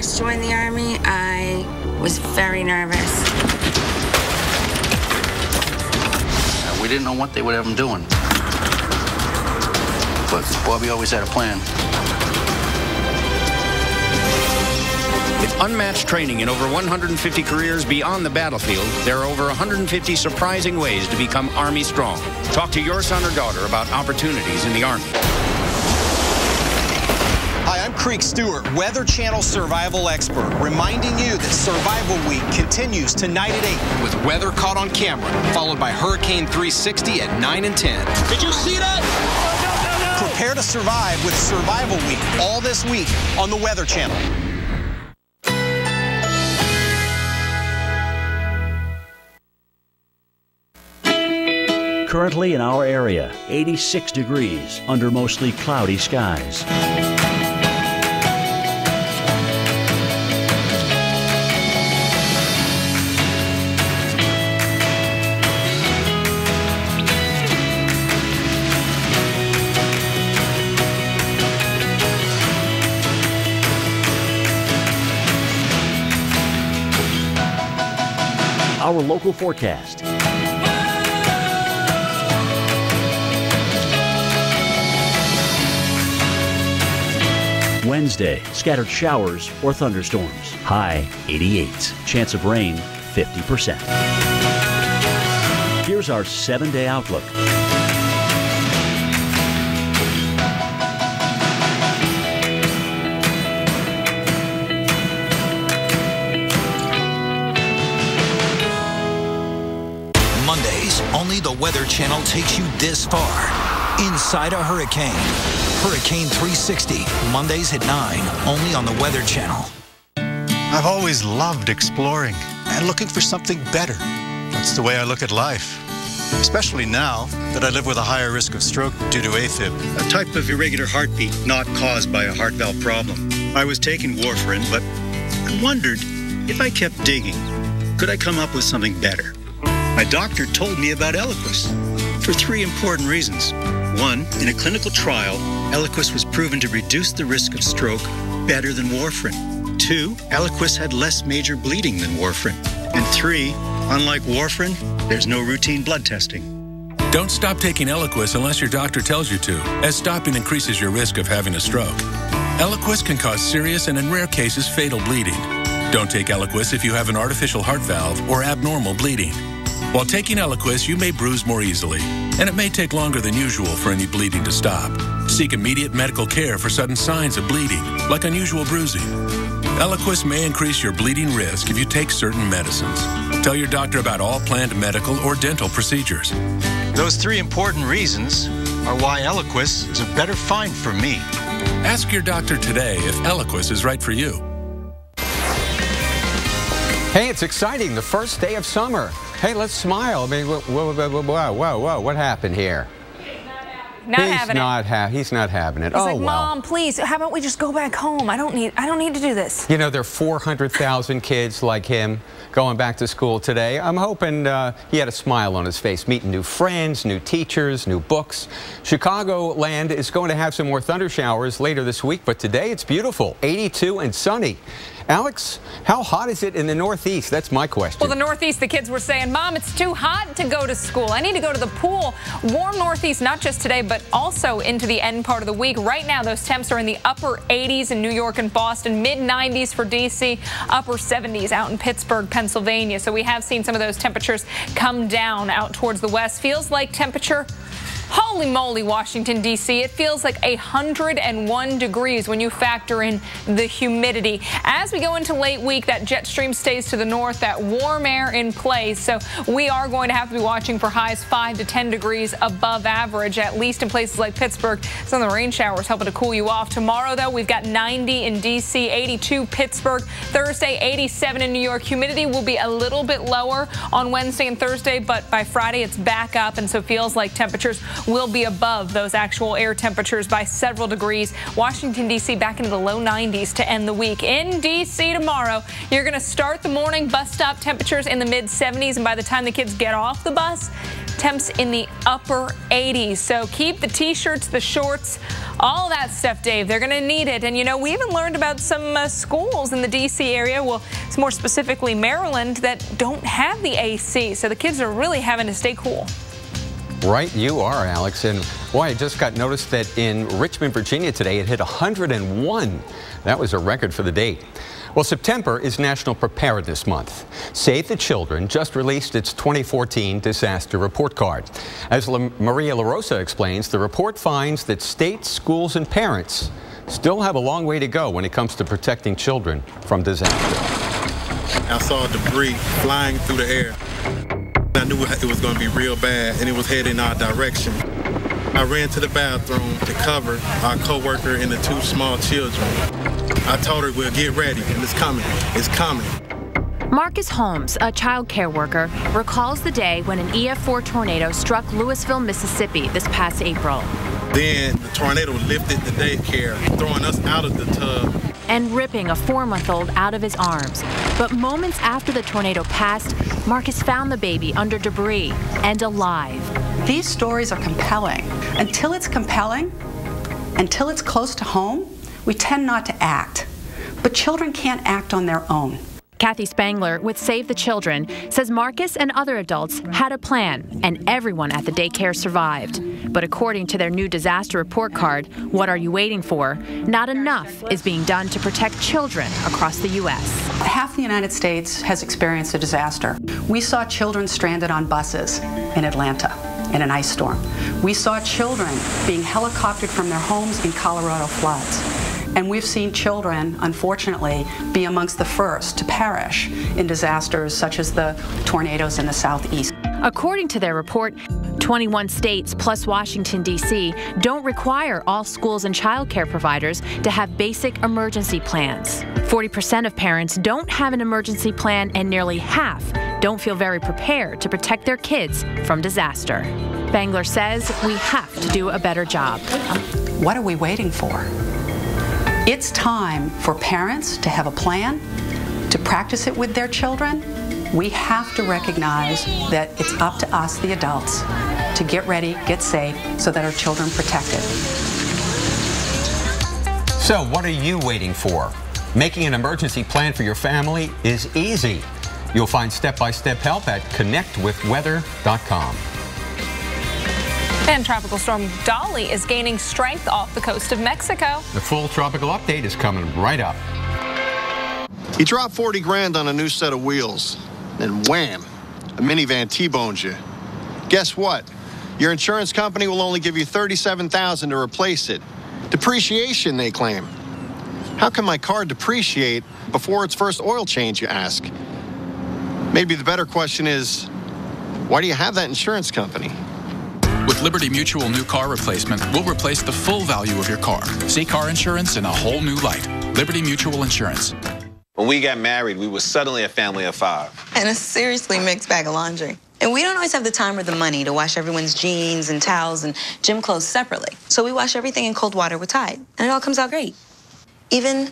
first joined the Army, I was very nervous. We didn't know what they would have them doing. But Bobby always had a plan. With unmatched training in over 150 careers beyond the battlefield, there are over 150 surprising ways to become Army strong. Talk to your son or daughter about opportunities in the Army. Hi, I'm Creek Stewart, Weather Channel survival expert, reminding you that Survival Week continues tonight at 8 with weather caught on camera, followed by Hurricane 360 at 9 and 10. Did you see that? No. Prepare to survive with Survival Week all this week on the Weather Channel. Currently in our area, 86 degrees under mostly cloudy skies. Our local forecast. Wednesday, scattered showers or thunderstorms. High 88. Chance of rain 50%. Here's our 7-day outlook. Mondays, only the Weather Channel takes you this far. Inside a hurricane. Hurricane 360, Mondays at 9, only on the Weather Channel. I've always loved exploring and looking for something better. That's the way I look at life, especially now that I live with a higher risk of stroke due to AFib, a type of irregular heartbeat not caused by a heart valve problem. I was taking warfarin, but I wondered if I kept digging, could I come up with something better? My doctor told me about Eliquis for 3 important reasons. 1, in a clinical trial, Eliquis was proven to reduce the risk of stroke better than warfarin. 2, Eliquis had less major bleeding than warfarin. And 3, unlike warfarin, there's no routine blood testing. Don't stop taking Eliquis unless your doctor tells you to, as stopping increases your risk of having a stroke. Eliquis can cause serious and in rare cases fatal bleeding. Don't take Eliquis if you have an artificial heart valve or abnormal bleeding. While taking Eliquis, you may bruise more easily, and it may take longer than usual for any bleeding to stop. Seek immediate medical care for sudden signs of bleeding, like unusual bruising. Eliquis may increase your bleeding risk if you take certain medicines. Tell your doctor about all planned medical or dental procedures. Those 3 important reasons are why Eliquis is a better find for me. Ask your doctor today if Eliquis is right for you. Hey, it's exciting, the first day of summer. Hey, let's smile. I mean, whoa, what happened here? He's not having it. He's like, Mom, please, how about we just go back home? I don't need to do this. You know, there are 400,000 kids like him going back to school today. I'm hoping he had a smile on his face, meeting new friends, new teachers, new books. Chicagoland is going to have some more thunder showers later this week, but today it's beautiful, 82 and sunny. Alex, how hot is it in the Northeast? That's my question. Well, the Northeast, the kids were saying, Mom, it's too hot to go to school. I need to go to the pool. Warm Northeast, not just today, but also into the end part of the week. Right now, those temps are in the upper 80s in New York and Boston, mid-90s for D.C., upper 70s out in Pittsburgh, Pennsylvania. So we have seen some of those temperatures come down out towards the west. Feels like temperature. Holy moly, Washington, D.C. It feels like 101 degrees when you factor in the humidity. As we go into late week, that jet stream stays to the north, that warm air in place. So we are going to have to be watching for highs 5 to 10 degrees above average, at least in places like Pittsburgh. Some of the rain showers helping to cool you off. Tomorrow, though, we've got 90 in D.C., 82 Pittsburgh. Thursday, 87 in New York. Humidity will be a little bit lower on Wednesday and Thursday, but by Friday, it's back up, and so it feels like temperatures will be above those actual air temperatures by several degrees. Washington, D.C. back into the low 90s to end the week. In D.C. tomorrow, you're going to start the morning bus stop temperatures in the mid-70s, and by the time the kids get off the bus, temps in the upper 80s. So keep the t-shirts, the shorts, all that stuff, Dave. They're going to need it. And, you know, we even learned about some schools in the D.C. area, well, it's more specifically Maryland, that don't have the AC. So the kids are really having to stay cool. Right, you are, Alex. And boy, I just got noticed that in Richmond, Virginia today, it hit 101. That was a record for the day. Well, September is National Preparedness Month. Save the Children just released its 2014 Disaster Report Card. As Maria LaRosa explains, the report finds that states, schools, and parents still have a long way to go when it comes to protecting children from disaster. I saw debris flying through the air. I knew it was going to be real bad, and it was heading our direction. I ran to the bathroom to cover our coworker and the two small children. I told her, we'll get ready, and it's coming. It's coming. Marcus Holmes, a child care worker, recalls the day when an EF4 tornado struck Louisville, Mississippi this past April. Then the tornado lifted the daycare, throwing us out of the tub. And ripping a 4-month-old out of his arms. But moments after the tornado passed, Marcus found the baby under debris and alive. These stories are compelling. Until it's compelling, until it's close to home, we tend not to act. But children can't act on their own. Kathy Spangler with Save the Children says Marcus and other adults had a plan, and everyone at the daycare survived. But according to their new disaster report card, what are you waiting for? Not enough is being done to protect children across the U.S. Half the United States has experienced a disaster. We saw children stranded on buses in Atlanta in an ice storm. We saw children being helicoptered from their homes in Colorado floods. And we've seen children, unfortunately, be amongst the first to perish in disasters such as the tornadoes in the southeast. According to their report, 21 states plus Washington, D.C. don't require all schools and child care providers to have basic emergency plans. 40% of parents don't have an emergency plan, and nearly half don't feel very prepared to protect their kids from disaster. Spangler says we have to do a better job. What are we waiting for? It's time for parents to have a plan, to practice it with their children. We have to recognize that it's up to us, the adults, to get ready, get safe, so that our children are protected. So what are you waiting for? Making an emergency plan for your family is easy. You'll find step-by-step help at connectwithweather.com. And Tropical Storm Dolly is gaining strength off the coast of Mexico. The full tropical update is coming right up. You drop 40 grand on a new set of wheels, then wham, a minivan T-bones you. Guess what? Your insurance company will only give you $37,000 to replace it. Depreciation, they claim. How can my car depreciate before its first oil change, you ask? Maybe the better question is, why do you have that insurance company? With Liberty Mutual New Car Replacement, we'll replace the full value of your car. See car insurance in a whole new light. Liberty Mutual Insurance. When we got married, we were suddenly a family of 5. And a seriously mixed bag of laundry. And we don't always have the time or the money to wash everyone's jeans and towels and gym clothes separately. So we wash everything in cold water with Tide. And it all comes out great. Even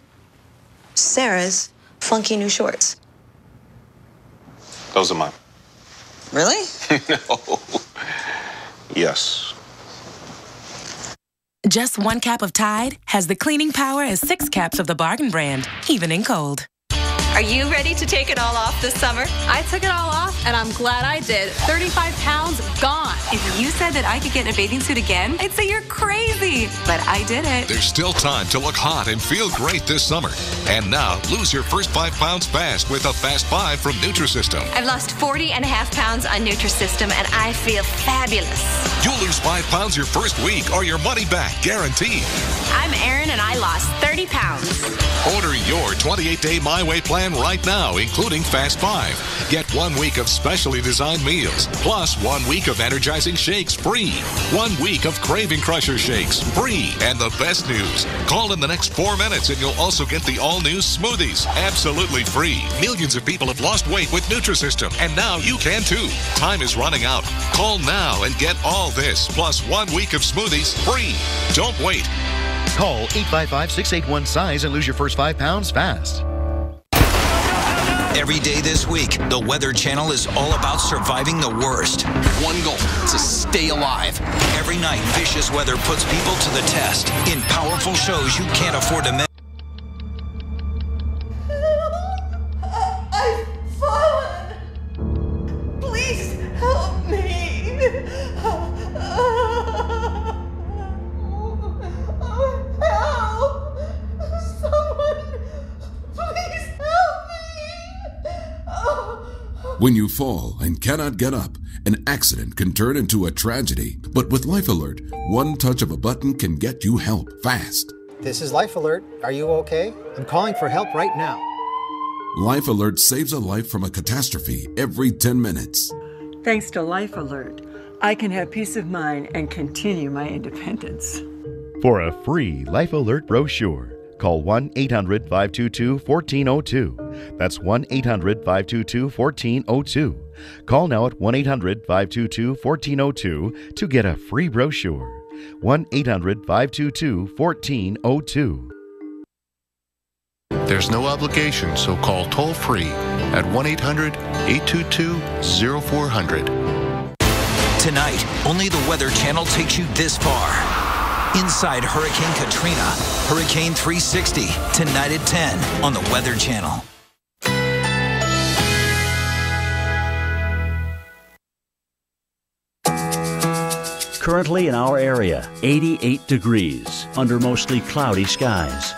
Sarah's funky new shorts. Those are mine. Really? No. Yes. Just 1 cap of Tide has the cleaning power as 6 caps of the Bargain brand, even in cold. Are you ready to take it all off this summer? I took it all off, and I'm glad I did. 35 pounds gone. If you said that I could get in a bathing suit again, I'd say you're crazy. But I did it. There's still time to look hot and feel great this summer. And now, lose your first 5 pounds fast with a Fast 5 from Nutrisystem. I've lost 40.5 pounds on Nutrisystem, and I feel fabulous. You'll lose 5 pounds your first week or your money back, guaranteed. I'm Erin, and I lost 30 pounds. Order your 28-day My Way plan right now, including Fast 5. Get 1 week of specially designed meals, plus 1 week of energizing shakes free. 1 week of Craving Crusher shakes free. And the best news, call in the next 4 minutes and you'll also get the all-new smoothies absolutely free. Millions of people have lost weight with Nutrisystem, and now you can too. Time is running out. Call now and get all this, plus 1 week of smoothies free. Don't wait. Call 855-681-SIZE and lose your first 5 pounds fast. Every day this week, the Weather Channel is all about surviving the worst. One goal, to stay alive. Every night, vicious weather puts people to the test in powerful shows you can't afford to miss. I've fallen. Please help me. Help. Someone, please help me. When you fall and cannot get up, an accident can turn into a tragedy. But with Life Alert, one touch of a button can get you help fast. This is Life Alert. Are you okay? I'm calling for help right now. Life Alert saves a life from a catastrophe every 10 minutes. Thanks to Life Alert, I can have peace of mind and continue my independence. For a free Life Alert brochure, call 1-800-522-1402. That's 1-800-522-1402. Call now at 1-800-522-1402 to get a free brochure. 1-800-522-1402. There's no obligation, so call toll-free at 1-800-822-0400. Tonight, only the Weather Channel takes you this far. Inside Hurricane Katrina, Hurricane 360, tonight at 10 on the Weather Channel. Currently in our area, 88 degrees under mostly cloudy skies.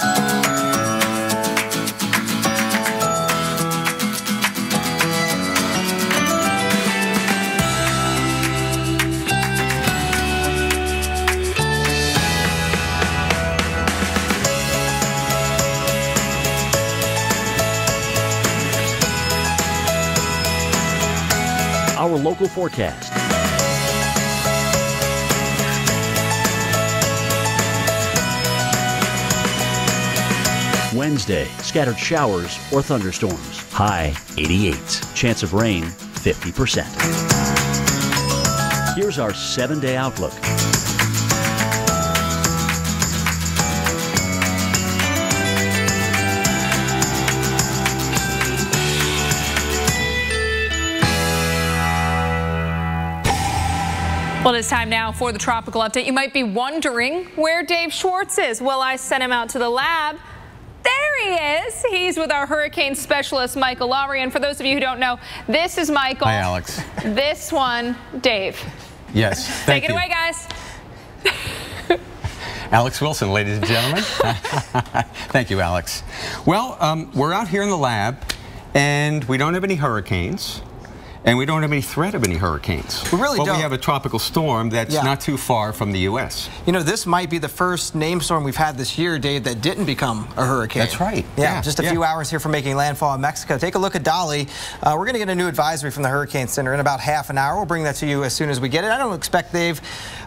Our local forecast. Wednesday, scattered showers or thunderstorms. High 88. Chance of rain 50%. Here's our 7-day outlook. Well, it's time now for the tropical update. You might be wondering where Dave Schwartz is. Well, I sent him out to the lab. There he is. He's with our hurricane specialist, Michael Lowry. And for those of you who don't know, this is Michael. Hi, Alex. This one, Dave. Yes, Take it away, guys. Alex Wilson, ladies and gentlemen. Thank you, Alex. Well, we're out here in the lab, and we don't have any hurricanes. And we don't have any threat of any hurricanes. We really don't. But we have a tropical storm that's not too far from the U.S. You know, this might be the first named storm we've had this year, Dave, that didn't become a hurricane. That's right. Yeah, just a few hours here from making landfall in Mexico. Take a look at Dolly. We're going to get a new advisory from the Hurricane Center in about half an hour. We'll bring that to you as soon as we get it. I don't expect, Dave,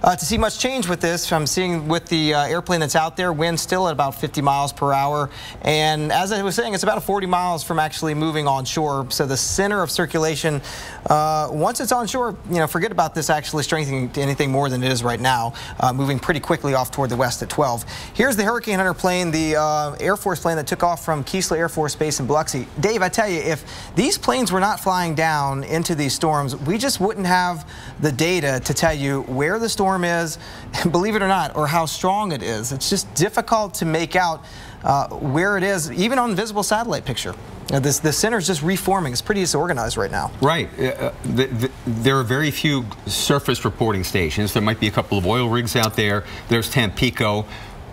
to see much change with this. I'm seeing with the airplane that's out there, wind still at about 50 miles per hour. And as I was saying, it's about 40 miles from actually moving onshore. So the center of circulation, once it's onshore, you know, forget about this actually strengthening to anything more than it is right now, moving pretty quickly off toward the west at 12. Here's the Hurricane Hunter plane, the Air Force plane that took off from Keesler Air Force Base in Biloxi. Dave, I tell you, if these planes were not flying down into these storms, we just wouldn't have the data to tell you where the storm is, believe it or not, or how strong it is. It's just difficult to make out where it is, even on the visible satellite picture. The center is just reforming. It's pretty disorganized right now. Right. There are very few surface reporting stations. There might be a couple of oil rigs out there. There's Tampico.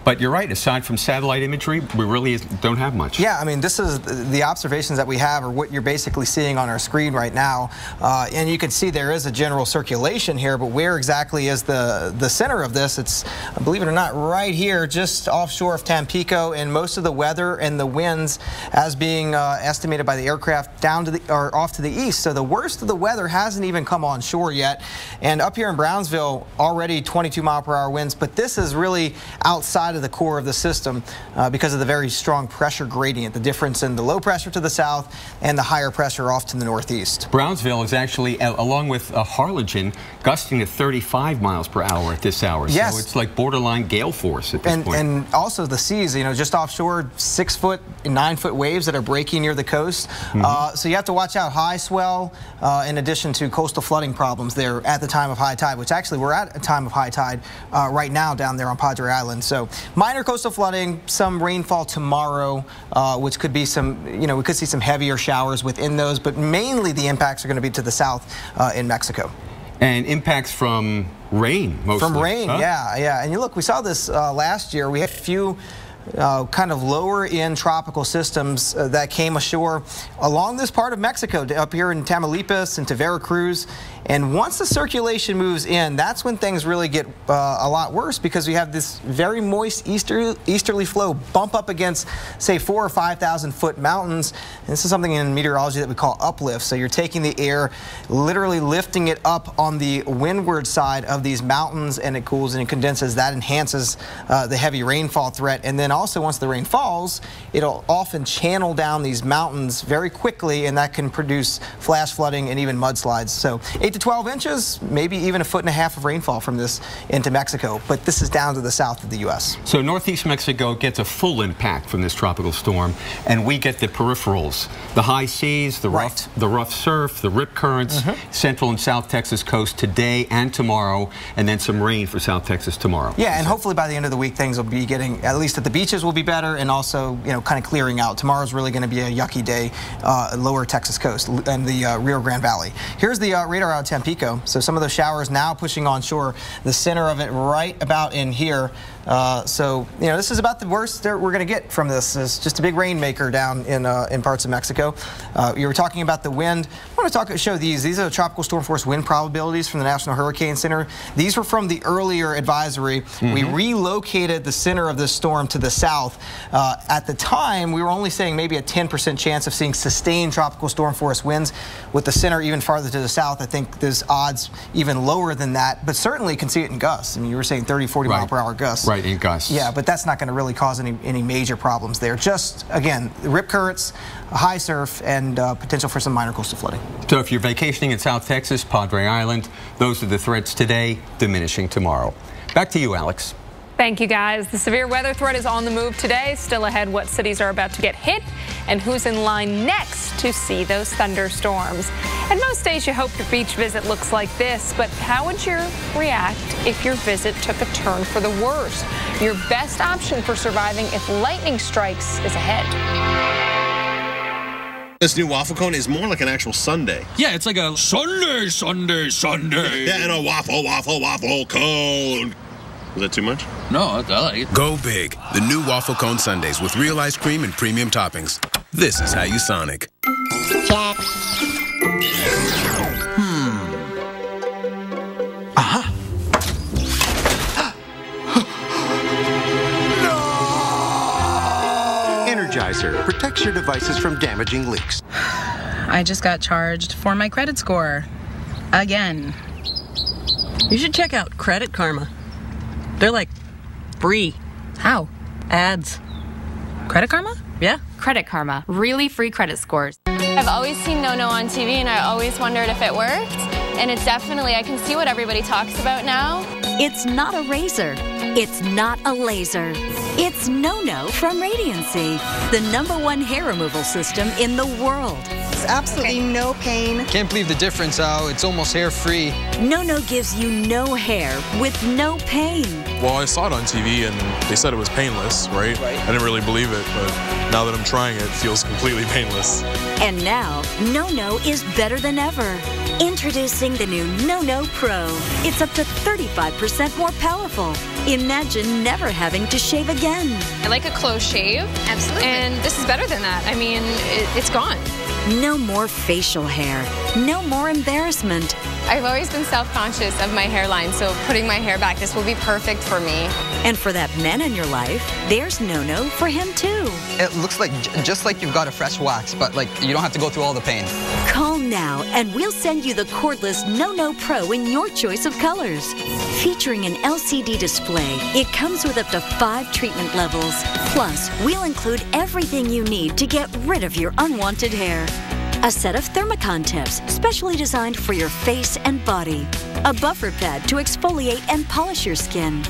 But you're right, aside from satellite imagery, we really don't have much. Yeah, I mean, this is the observations that we have are what you're basically seeing on our screen right now. And you can see there is a general circulation here, but where exactly is the center of this? It's, believe it or not, right here, just offshore of Tampico, and most of the weather and the winds as being estimated by the aircraft down to or off to the east. So the worst of the weather hasn't even come on shore yet. And up here in Brownsville, already 22-mile-per-hour winds, but this is really outside outside of the core of the system because of the very strong pressure gradient, the difference in the low pressure to the south and the higher pressure off to the northeast. Brownsville is actually, along with Harlingen, gusting to 35 miles per hour at this hour. Yes. So it's like borderline gale force at this point. And also the seas, you know, just offshore, 6-foot, 9-foot waves that are breaking near the coast. So you have to watch out high swell, in addition to coastal flooding problems there at the time of high tide, which actually we're at a time of high tide right now down there on Padre Island. So minor coastal flooding, some rainfall tomorrow, which could be some, you know, we could see some heavier showers within those, but mainly the impacts are going to be to the south in Mexico. And impacts from rain, mostly. From rain, yeah. And you look, we saw this last year. We had a few kind of lower in tropical systems that came ashore along this part of Mexico, up here in Tamaulipas and to Veracruz. And once the circulation moves in, that's when things really get a lot worse, because we have this very moist easterly flow bump up against, say, 4,000 or 5,000 foot mountains. And this is something in meteorology that we call uplift. So you're taking the air, literally lifting it up on the windward side of these mountains, and it cools and it condenses. That enhances the heavy rainfall threat. And then also, once the rain falls, it'll often channel down these mountains very quickly, and that can produce flash flooding and even mudslides. So 8 to 12 inches, maybe even 1.5 feet of rainfall from this into Mexico. But this is down to the south of the U.S. So northeast Mexico gets a full impact from this tropical storm, and we get the peripherals, the high seas, the rough surf, the rip currents, central and south Texas coast today and tomorrow, and then some rain for South Texas tomorrow. Yeah, and hopefully by the end of the week, things will be getting, at least at the beaches, will be better, and also, you know, kind of clearing out. Tomorrow's really going to be a yucky day, lower Texas coast and the Rio Grande Valley. Here's the radar out of Tampico. So some of those showers now pushing onshore, the center of it right about in here. So, you know, this is about the worst that we're going to get from this. It's just a big rainmaker down in parts of Mexico. You were talking about the wind. I want to show these. These are the tropical storm force wind probabilities from the National Hurricane Center. These were from the earlier advisory. We relocated the center of this storm to the south. At the time, we were only saying maybe a 10% chance of seeing sustained tropical storm force winds. With the center even farther to the south, I think there's odds even lower than that, but certainly can see it in gusts. I mean, you were saying 30, 40 mile per hour gusts. Right, in gusts. Yeah, but that's not going to really cause any major problems there. Just, again, rip currents, high surf, and potential for some minor coastal flooding. So if you're vacationing in South Texas, Padre Island, those are the threats today, diminishing tomorrow. Back to you, Alex. Thank you, guys. The severe weather threat is on the move today. Still ahead, what cities are about to get hit and who's in line next to see those thunderstorms. And most days you hope your beach visit looks like this, but how would you react if your visit took a turn for the worse? Your best option for surviving if lightning strikes is ahead. This new waffle cone is more like an actual sundae. Yeah, it's like a Sunday. Yeah, and a waffle cone. Was that too much? No, I like it. Go big. The new waffle cone sundaes with real ice cream and premium toppings. This is how you Sonic. Check. Energizer protects your devices from damaging leaks. I just got charged for my credit score. Again. You should check out Credit Karma. They're like free. How? Ads. Credit Karma? Yeah. Credit Karma. Really free credit scores. I've always seen No on TV, and I always wondered if it worked. And it's definitely, I can see what everybody talks about now. It's not a razor. It's not a laser. It's No from Radiancy, the #1 hair removal system in the world. It's absolutely no pain. Can't believe the difference, how it's almost hair-free. No gives you no hair with no pain. Well, I saw it on TV and they said it was painless, right? I didn't really believe it, but now that I'm trying it, it feels completely painless. And now, No is better than ever. Introducing the new No Pro. It's up to 35% more powerful. Imagine never having to shave again. I like a close shave. Absolutely. And this is better than that. I mean, it's gone. No more facial hair. No more embarrassment. I've always been self-conscious of my hairline, so putting my hair back, this will be perfect for me. And for that man in your life, there's No-No for him too. It looks like just like you've got a fresh wax, but like you don't have to go through all the pain. Call now and we'll send you the cordless No-No Pro in your choice of colors. Featuring an LCD display, it comes with up to 5 treatment levels. Plus, we'll include everything you need to get rid of your unwanted hair. A set of Thermicon tips, specially designed for your face and body. A buffer pad to exfoliate and polish your skin.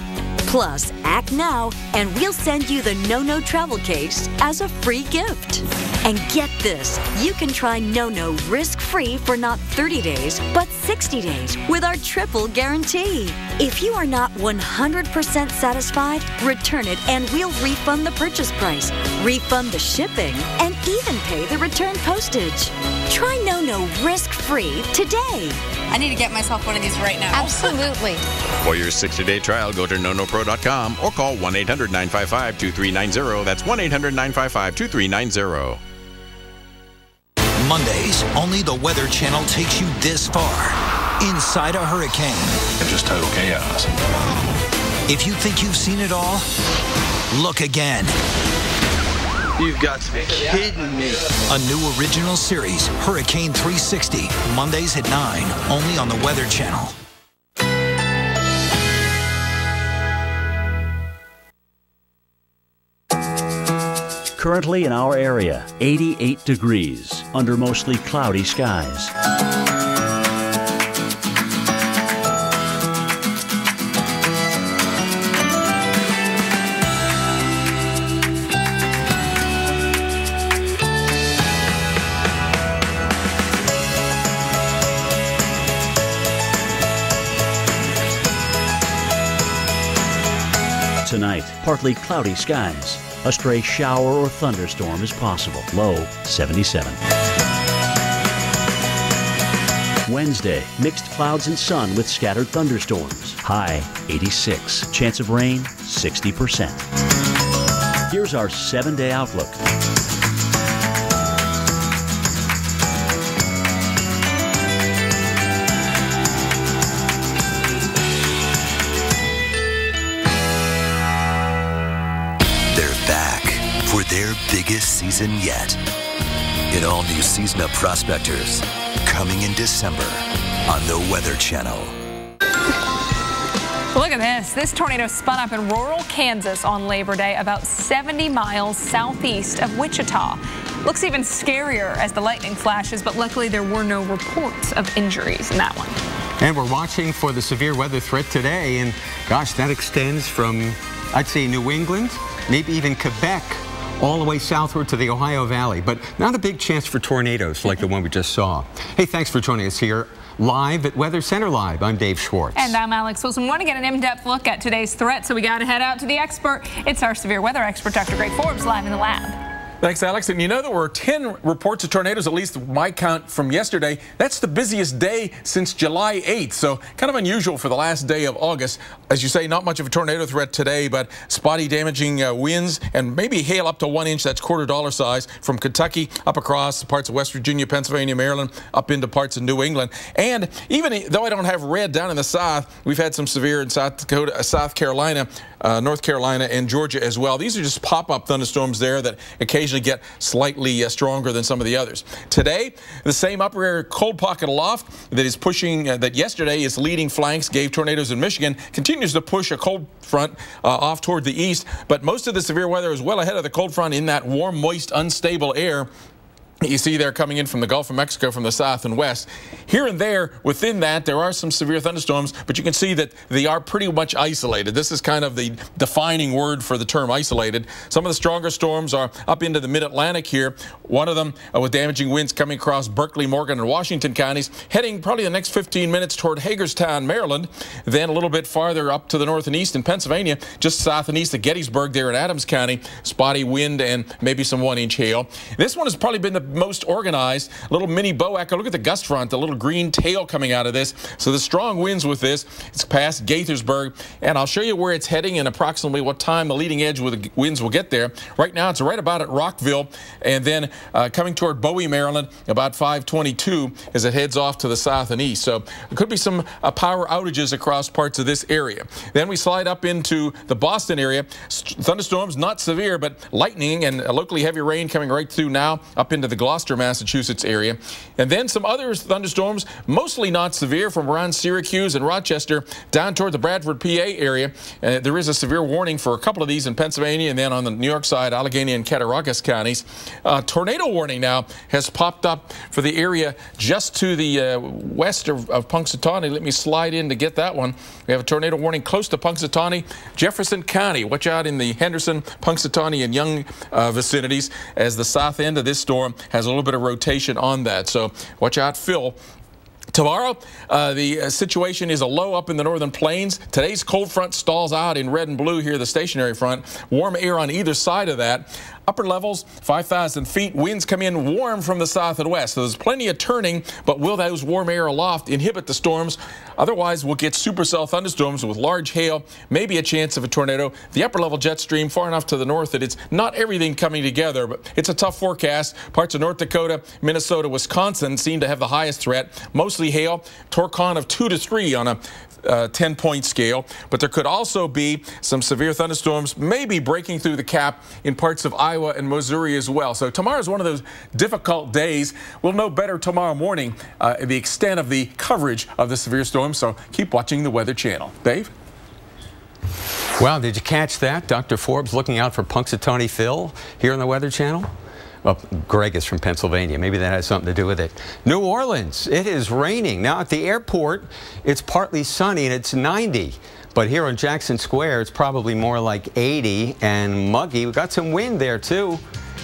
Plus, act now and we'll send you the No-No travel case as a free gift. And get this, you can try No-No risk-free for not 30 days, but 60 days with our triple guarantee. If you are not 100% satisfied, return it and we'll refund the purchase price, refund the shipping, and even pay the return postage. Try No-No risk-free today. I need to get myself one of these right now. Absolutely. For your 60-day trial, go to nonopro.com or call 1-800-955-2390. That's 1-800-955-2390. Mondays, only the Weather Channel takes you this far. Inside a hurricane. Just total chaos. If you think you've seen it all, look again. You've got to be kidding me. A new original series, Hurricane 360, Mondays at 9, only on the Weather Channel. Currently in our area, 88 degrees under mostly cloudy skies. Tonight, partly cloudy skies. A stray shower or thunderstorm is possible. Low 77. Wednesday, mixed clouds and sun with scattered thunderstorms. High 86. Chance of rain 60%. Here's our 7-day outlook. For their biggest season yet. An all-new season of Prospectors, coming in December on the Weather Channel. Look at this. This tornado spun up in rural Kansas on Labor Day, about 70 miles southeast of Wichita. Looks even scarier as the lightning flashes, but luckily there were no reports of injuries in that one. And we're watching for the severe weather threat today, and gosh, that extends from, I'd say, New England, maybe even Quebec, all the way southward to the Ohio Valley, but not a big chance for tornadoes like the one we just saw. Hey, thanks for joining us here live at Weather Center Live. I'm Dave Schwartz. And I'm Alex Wilson. We want to get an in-depth look at today's threat, so we got to head out to the expert. It's our severe weather expert, Dr. Greg Forbes, live in the lab. Thanks, Alex. And you know, there were 10 reports of tornadoes, at least my count from yesterday. That's the busiest day since July 8th, so kind of unusual for the last day of August. As you say, not much of a tornado threat today, but spotty damaging winds and maybe hail up to 1 inch, that's $0.25 size, from Kentucky up across parts of West Virginia, Pennsylvania, Maryland, up into parts of New England. And even though I don't have red down in the south, we've had some severe in South Dakota, South Carolina, North Carolina, and Georgia as well. These are just pop-up thunderstorms there that occasionally get slightly stronger than some of the others. Today, the same upper air cold pocket aloft that is pushing, that yesterday is leading flanks, gave tornadoes in Michigan, continues to push a cold front off toward the east, but most of the severe weather is well ahead of the cold front in that warm, moist, unstable air you see there coming in from the Gulf of Mexico from the south and west. Here and there within that there are some severe thunderstorms, but you can see that they are pretty much isolated. This is kind of the defining word for the term isolated. Some of the stronger storms are up into the mid-Atlantic here. One of them with damaging winds coming across Berkeley, Morgan, and Washington counties, heading probably the next 15 minutes toward Hagerstown, Maryland, then a little bit farther up to the north and east in Pennsylvania, just south and east of Gettysburg there in Adams County. Spotty wind and maybe some 1-inch hail. This one has probably been the most organized. A little mini bow echo. Look at the gust front, the little green tail coming out of this. So the strong winds with this. It's past Gaithersburg, and I'll show you where it's heading and approximately what time the leading edge with the winds will get there. Right now, it's right about at Rockville, and then coming toward Bowie, Maryland, about 5:22 as it heads off to the south and east. So there could be some power outages across parts of this area. Then we slide up into the Boston area. Thunderstorms, not severe, but lightning and locally heavy rain coming right through now up into the Gloucester, Massachusetts area. And then some other thunderstorms, mostly not severe, from around Syracuse and Rochester down toward the Bradford, PA area. There is a severe warning for a couple of these in Pennsylvania, and then on the New York side, Allegheny and Cattaraugus counties. Tornado warning now has popped up for the area just to the west of Punxsutawney. Let me slide in to get that one. We have a tornado warning close to Punxsutawney, Jefferson County. Watch out in the Henderson, Punxsutawney, and Young vicinities, as the south end of this storm has a little bit of rotation on that. So watch out, Phil. Tomorrow, the situation is a low up in the northern plains. Today's cold front stalls out in red and blue here, the stationary front. Warm air on either side of that. Upper levels, 5,000 feet. Winds come in warm from the south and west. So there's plenty of turning, but will those warm air aloft inhibit the storms? Otherwise, we'll get supercell thunderstorms with large hail, maybe a chance of a tornado. The upper level jet stream far enough to the north that it's not everything coming together, but it's a tough forecast. Parts of North Dakota, Minnesota, Wisconsin seem to have the highest threat. Mostly hail, Torcon of 2 to 3 on a 10-point scale, but there could also be some severe thunderstorms, maybe breaking through the cap in parts of Iowa and Missouri as well. So tomorrow is one of those difficult days. We'll know better tomorrow morning the extent of the coverage of the severe storm, so keep watching the Weather Channel. Dave? Well, did you catch that? Dr. Forbes looking out for Punxsutawney Phil here on the Weather Channel? Well, Greg is from Pennsylvania. Maybe that has something to do with it. New Orleans, it is raining. Now at the airport, it's partly sunny and it's 90. But here on Jackson Square, it's probably more like 80 and muggy. We've got some wind there too.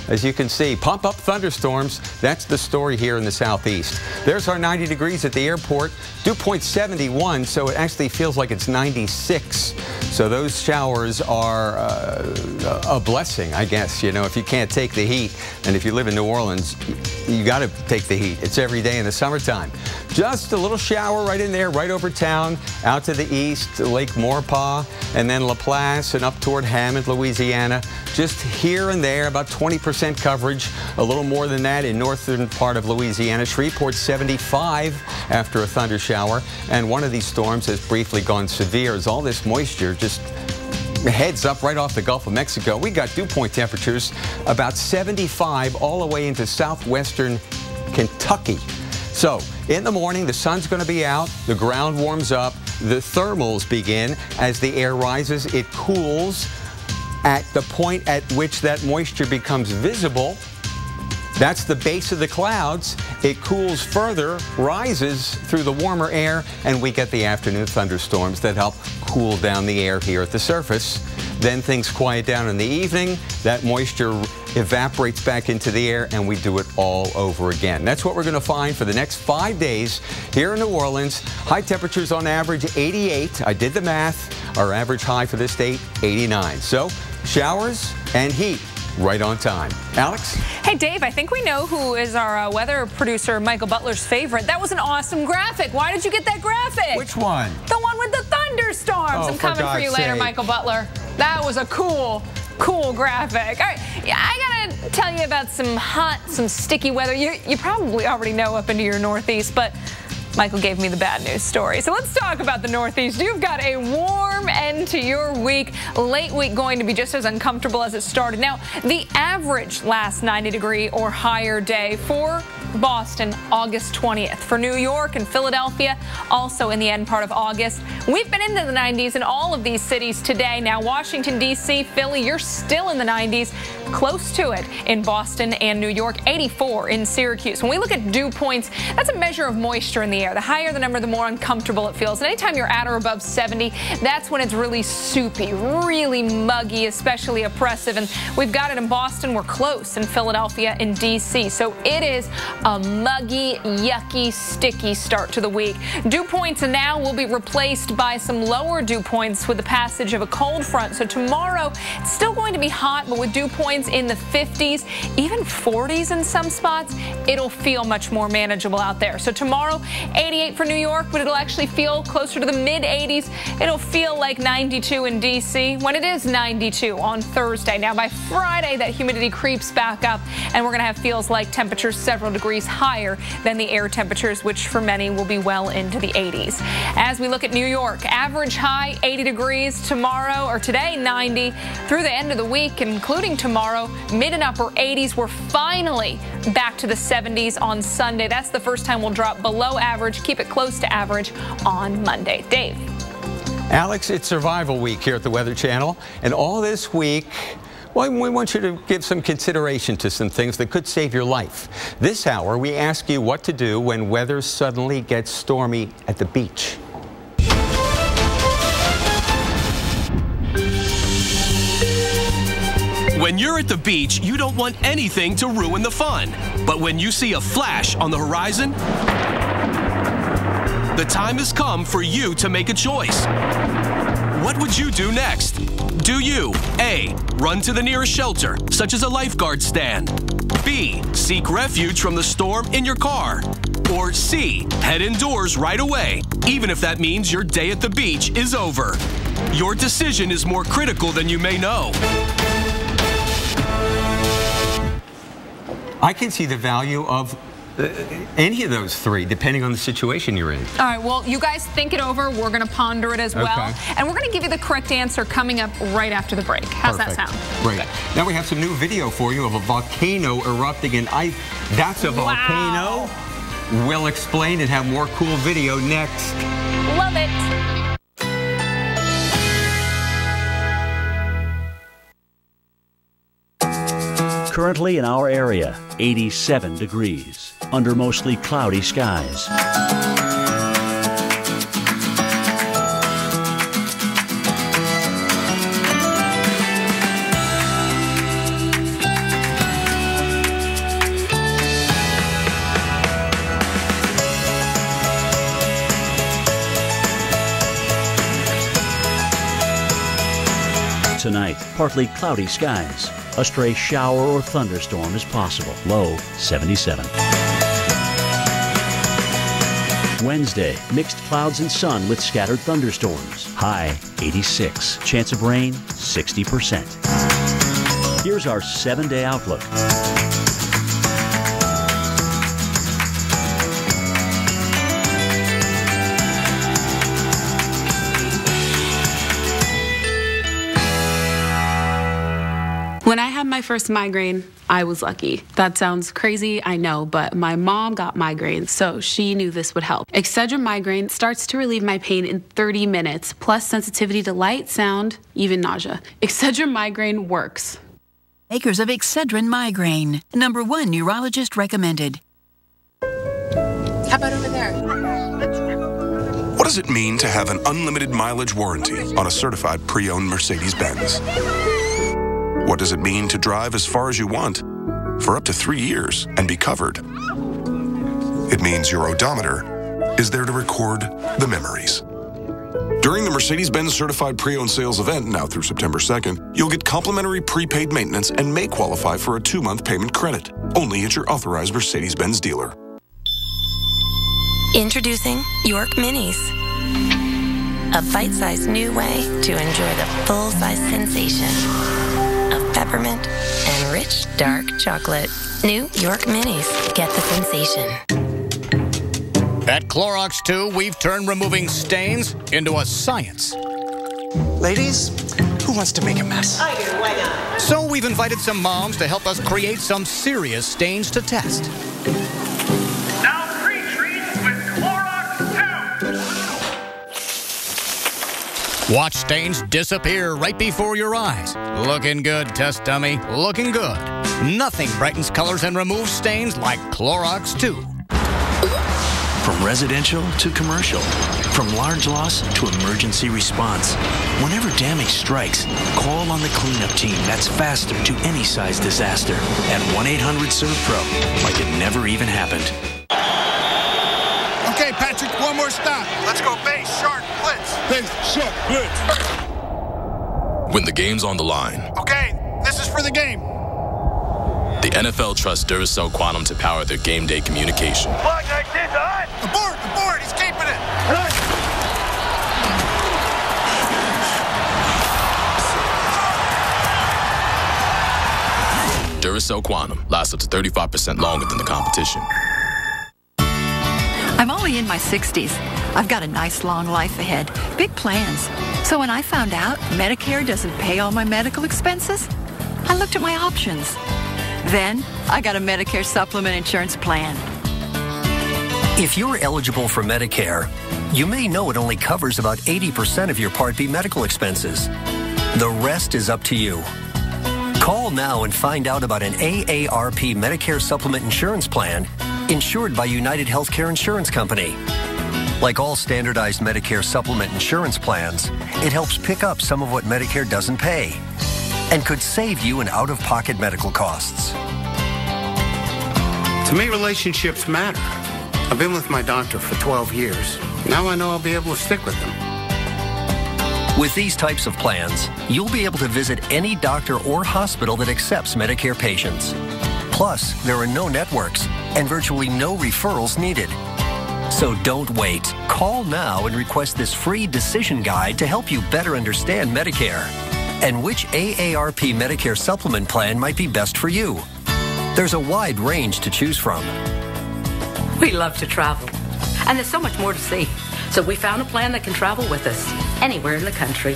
As you can see, pop-up thunderstorms. That's the story here in the southeast. There's our 90 degrees at the airport. Dew point 71, so it actually feels like it's 96. So those showers are a blessing, I guess. You know, if you can't take the heat, and if you live in New Orleans, you got to take the heat. It's every day in the summertime. Just a little shower right in there, right over town, out to the east, Lake Maurepas, and then Laplace and up toward Hammond, Louisiana. Just here and there, about 20% coverage, a little more than that in northern part of Louisiana. Shreveport 75 after a thunder shower, and one of these storms has briefly gone severe as all this moisture just heads up right off the Gulf of Mexico. We got dew point temperatures about 75 all the way into southwestern Kentucky. So in the morning, the sun's going to be out, the ground warms up, the thermals begin. As the air rises, it cools. At the point at which that moisture becomes visible, that's the base of the clouds. It cools further, rises through the warmer air, and we get the afternoon thunderstorms that help cool down the air here at the surface. Then things quiet down in the evening. That moisture evaporates back into the air, and we do it all over again. That's what we're going to find for the next 5 days here in New Orleans. High temperatures on average 88. I did the math. Our average high for this date, 89. So showers and heat right on time. Alex? Hey, Dave, I think we know who is our weather producer, Michael Butler's favorite. That was an awesome graphic. Why did you get that graphic? Which one? The one with the thunderstorms. Oh, I'm coming for you later, Michael Butler. That was a cool graphic. All right, I gotta tell you about some hot, some sticky weather. You probably already know up into your northeast, but Michael gave me the bad news story. So let's talk about the Northeast. You've got a warm end to your week. Late week going to be just as uncomfortable as it started. Now, the average last 90-degree or higher day for Boston, August 20th. For New York and Philadelphia, also in the end part of August. We've been into the 90s in all of these cities today. Now, Washington, D.C., Philly, you're still in the 90s. Close to it in Boston and New York, 84 in Syracuse. When we look at dew points, that's a measure of moisture in the air. The higher the number, the more uncomfortable it feels. And anytime you're at or above 70, that's when it's really soupy, really muggy, especially oppressive. And we've got it in Boston. We're close in Philadelphia and D.C. So it is a muggy, yucky, sticky start to the week. Dew points now will be replaced by some lower dew points with the passage of a cold front. So tomorrow, it's still going to be hot, but with dew points in the 50s, even 40s in some spots, it'll feel much more manageable out there. So tomorrow, 88 for New York, but it'll actually feel closer to the mid-80s. It'll feel like 92 in D.C. when it is 92 on Thursday. Now, by Friday, that humidity creeps back up, and we're going to have feels like temperatures several degrees higher than the air temperatures, which for many will be well into the 80s. As we look at New York, average high 80 degrees tomorrow, or today 90. Through the end of the week, including tomorrow, mid and upper 80s. We're finally back to the 70s on Sunday. That's the first time we'll drop below average, keep it close to average on Monday. Dave. Alex, it's Survival Week here at the Weather Channel, and all this week, well, we want you to give some consideration to some things that could save your life. This hour, we ask you what to do when weather suddenly gets stormy at the beach. When you're at the beach, you don't want anything to ruin the fun. But when you see a flash on the horizon, the time has come for you to make a choice. What would you do next? Do you A, run to the nearest shelter, such as a lifeguard stand? B, seek refuge from the storm in your car? Or C, head indoors right away, even if that means your day at the beach is over? Your decision is more critical than you may know. I can see the value of any of those three, depending on the situation you're in. All right, well, you guys think it over. We're going to ponder it as well. And we're going to give you the correct answer coming up right after the break. How's that sound? Great. Now we have some new video for you of a volcano erupting in ice. That's a volcano. Wow. We'll explain and have more cool video next. Love it. Currently in our area, 87 degrees, under mostly cloudy skies. Tonight, partly cloudy skies. A stray shower or thunderstorm is possible. Low 77. Wednesday, mixed clouds and sun with scattered thunderstorms. High 86. Chance of rain 60%. Here's our 7-day outlook. When I had my first migraine, I was lucky. That sounds crazy, I know, but my mom got migraines, so she knew this would help. Excedrin Migraine starts to relieve my pain in 30 minutes, plus sensitivity to light, sound, even nausea. Excedrin Migraine works. Makers of Excedrin Migraine, #1 neurologist recommended. How about over there? What does it mean to have an unlimited mileage warranty on a certified pre-owned Mercedes-Benz? What does it mean to drive as far as you want for up to 3 years and be covered? It means your odometer is there to record the memories. During the Mercedes-Benz Certified Pre-Owned Sales event now through September 2nd, you'll get complimentary prepaid maintenance and may qualify for a 2-month payment credit. Only at your authorized Mercedes-Benz dealer. Introducing York Minis. A bite-sized new way to enjoy the full-size sensation of peppermint and rich dark chocolate. New York Minis. Get the sensation. At Clorox 2, we've turned removing stains into a science. Ladies, who wants to make a mess? I do, why not? So we've invited some moms to help us create some serious stains to test. Now pre-treat with Clorox 2. Watch stains disappear right before your eyes. Looking good, test dummy. Looking good. Nothing brightens colors and removes stains like Clorox 2. From residential to commercial, From large loss to emergency response. Whenever damage strikes, call on the cleanup team that's faster to any size disaster at 1-800-SERVPRO, like it never even happened. Okay, Patrick, one more stop. Let's go base, shark, blitz. Base, shark, blitz. When the game's on the line. Okay, this is for the game. The NFL trusts Duracell Quantum to power their game day communication. Abort, he's keeping it. Duracell Quantum lasts up to 35% longer than the competition. I'm only in my 60s. I've got a nice long life ahead, big plans. So when I found out Medicare doesn't pay all my medical expenses, I looked at my options. Then I got a Medicare supplement insurance plan. If you're eligible for Medicare, you may know it only covers about 80% of your Part B medical expenses. The rest is up to you. Call now and find out about an AARP Medicare supplement insurance plan insured by United Healthcare Insurance Company. Like all standardized Medicare supplement insurance plans, it helps pick up some of what Medicare doesn't pay and could save you in out-of-pocket medical costs. To me, relationships matter. I've been with my doctor for 12 years. Now I know I'll be able to stick with them. With these types of plans, you'll be able to visit any doctor or hospital that accepts Medicare patients. Plus, there are no networks and virtually no referrals needed. So don't wait. Call now and request this free decision guide to help you better understand Medicare and which AARP Medicare supplement plan might be best for you. There's a wide range to choose from. We love to travel, and there's so much more to see. So we found a plan that can travel with us anywhere in the country.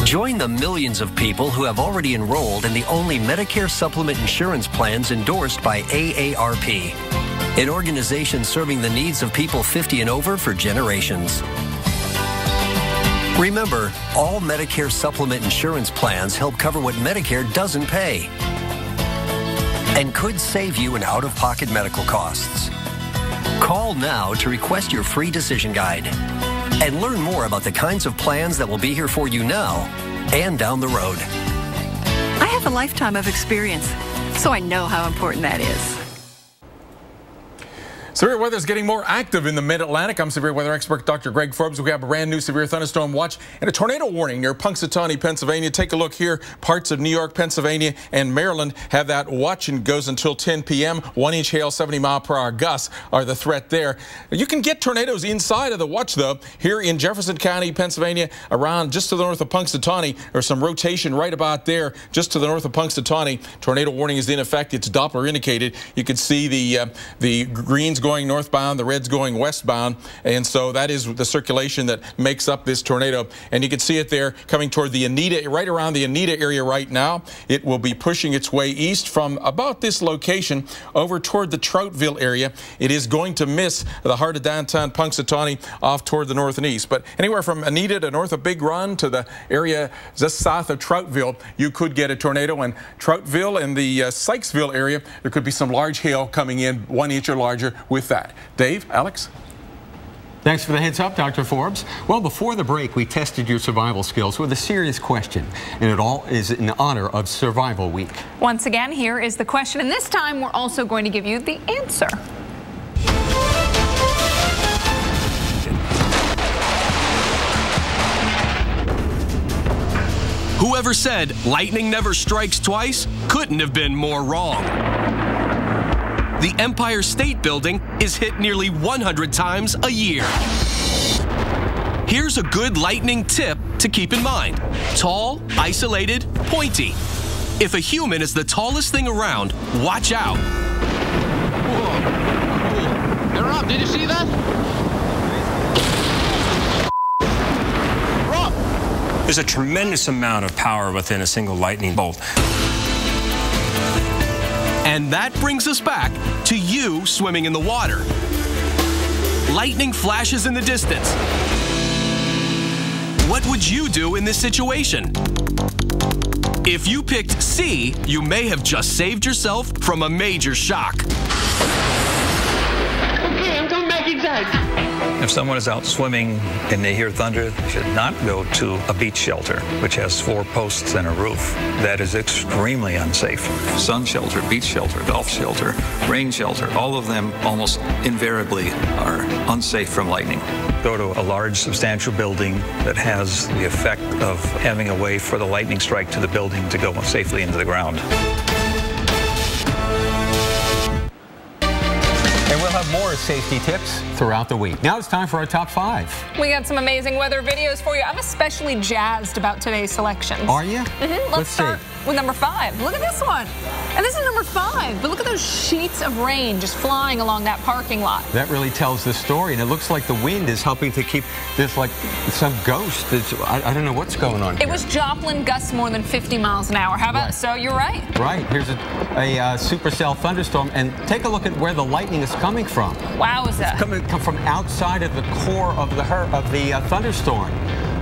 Join the millions of people who have already enrolled in the only Medicare supplement insurance plans endorsed by AARP, an organization serving the needs of people 50 and over for generations. Remember, all Medicare supplement insurance plans help cover what Medicare doesn't pay and could save you in out-of-pocket medical costs. Call now to request your free decision guide and learn more about the kinds of plans that will be here for you now and down the road. I have a lifetime of experience, so I know how important that is. Severe weather is getting more active in the mid-Atlantic. I'm severe weather expert Dr. Greg Forbes. We have a brand new severe thunderstorm watch and a tornado warning near Punxsutawney, Pennsylvania. Take a look here. Parts of New York, Pennsylvania, and Maryland have that watch and goes until 10 p.m. 1-inch hail, 70-mile-per-hour gusts are the threat there. You can get tornadoes inside of the watch, though. Here in Jefferson County, Pennsylvania, around just to the north of Punxsutawney, there's some rotation right about there, just to the north of Punxsutawney. Tornado warning is in effect. It's Doppler indicated. You can see the greens going northbound, the reds going westbound, and so that is the circulation that makes up this tornado. And you can see it there coming toward the Anita, right around the Anita area right now. It will be pushing its way east from about this location over toward the Troutville area. It is going to miss the heart of downtown Punxsutawney off toward the north and east. But anywhere from Anita to north of Big Run to the area just south of Troutville, you could get a tornado. And Troutville and the Sykesville area, there could be some large hail coming in, 1 inch or larger with that. Dave, Alex? Thanks for the heads up, Dr. Forbes. Well, before the break, we tested your survival skills with a serious question, and it all is in honor of Survival Week. Once again, here is the question, and this time we're also going to give you the answer. Whoever said lightning never strikes twice couldn't have been more wrong. The Empire State Building is hit nearly 100 times a year. Here's a good lightning tip to keep in mind. Tall, isolated, pointy. If a human is the tallest thing around, watch out. Whoa. Hey, Rob, did you see that? Rob! There's a tremendous amount of power within a single lightning bolt. And that brings us back to you swimming in the water. Lightning flashes in the distance. What would you do in this situation? If you picked C, you may have just saved yourself from a major shock. Okay, I'm coming back inside. If someone is out swimming and they hear thunder, they should not go to a beach shelter, which has 4 posts and a roof. That is extremely unsafe. Sun shelter, beach shelter, golf shelter, rain shelter, all of them almost invariably are unsafe from lightning. Go to a large, substantial building that has the effect of having a way for the lightning strike to the building to go safely into the ground. And we'll have more safety tips throughout the week. Now it's time for our top 5. We got some amazing weather videos for you. I'm especially jazzed about today's selections. Are you? Let's start with number 5. Look at this one. And this is number 5. But look at those sheets of rain just flying along that parking lot. That really tells the story. And it looks like the wind is helping to keep this like some ghost. I don't know what's going on here. It was Joplin gusts more than 50 miles an hour. How about, so you're right. Right. Here's a supercell thunderstorm. And take a look at where the lightning is coming from. Wowza. It's coming from outside of the core of the thunderstorm.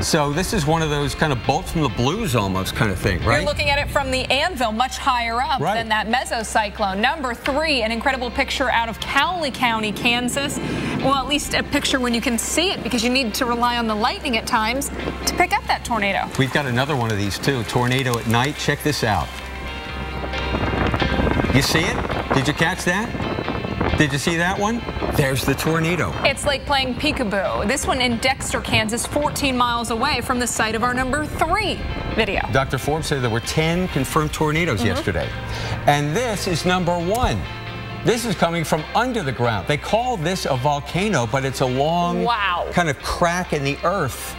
So this is one of those kind of bolts from the blues almost kind of thing, right? You're looking at it from the anvil, much higher up than that mesocyclone. Number 3, an incredible picture out of Cowley County, Kansas. Well, at least a picture when you can see it, because you need to rely on the lightning at times to pick up that tornado. We've got another one of these too. Tornado at night. Check this out. You see it? Did you catch that? Did you see that one? There's the tornado. It's like playing peekaboo. This one in Dexter, Kansas, 14 miles away from the site of our number 3 video. Dr. Forbes said there were 10 confirmed tornadoes yesterday. And this is number 1. This is coming from under the ground. They call this a volcano, but it's a long kind of crack in the earth.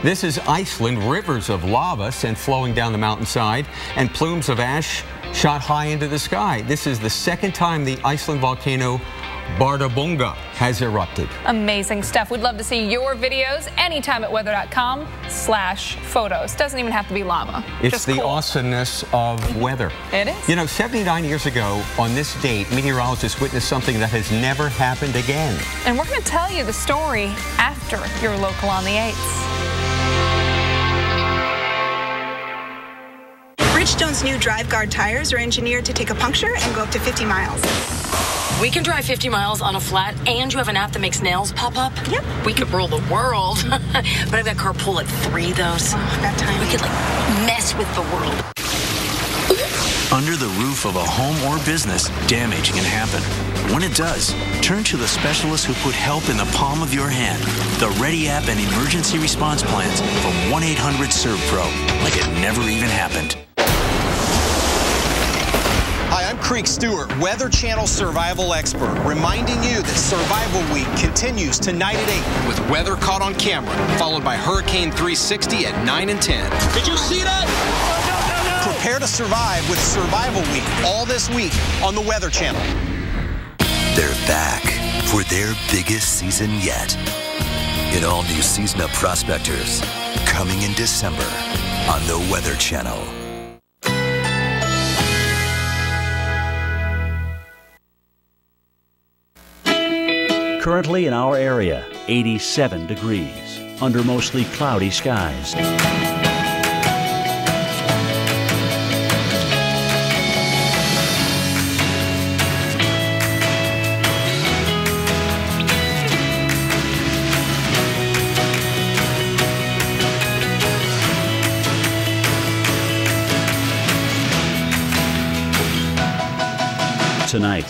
This is Iceland. Rivers of lava sent flowing down the mountainside, and plumes of ash shot high into the sky. This is the second time the Iceland volcano Bardarbunga has erupted. Amazing stuff. We'd love to see your videos anytime at weather.com/photos. Doesn't even have to be lava. It's just the awesomeness of weather. It is. You know, 79 years ago on this date, meteorologists witnessed something that has never happened again. And we're going to tell you the story after your local on the 8s. Bridgestone's new Drive Guard tires are engineered to take a puncture and go up to 50 miles. We can drive 50 miles on a flat, and you have an app that makes nails pop up? Yep. We could rule the world. But I've got carpool at 3, though, so that time we could, like, mess with the world. Under the roof of a home or business, damage can happen. When it does, turn to the specialists who put help in the palm of your hand. The Ready app and emergency response plans from 1-800-SERVPRO, like it never even happened. Hi, I'm Creek Stewart, Weather Channel survival expert, reminding you that Survival Week continues tonight at 8 with weather caught on camera, followed by Hurricane 360 at 9 and 10. Did you see that? No. Prepare to survive with Survival Week all this week on the Weather Channel. They're back for their biggest season yet. An all-new season of Prospectors, coming in December on the Weather Channel. Currently in our area, 87 degrees, under mostly cloudy skies. Tonight,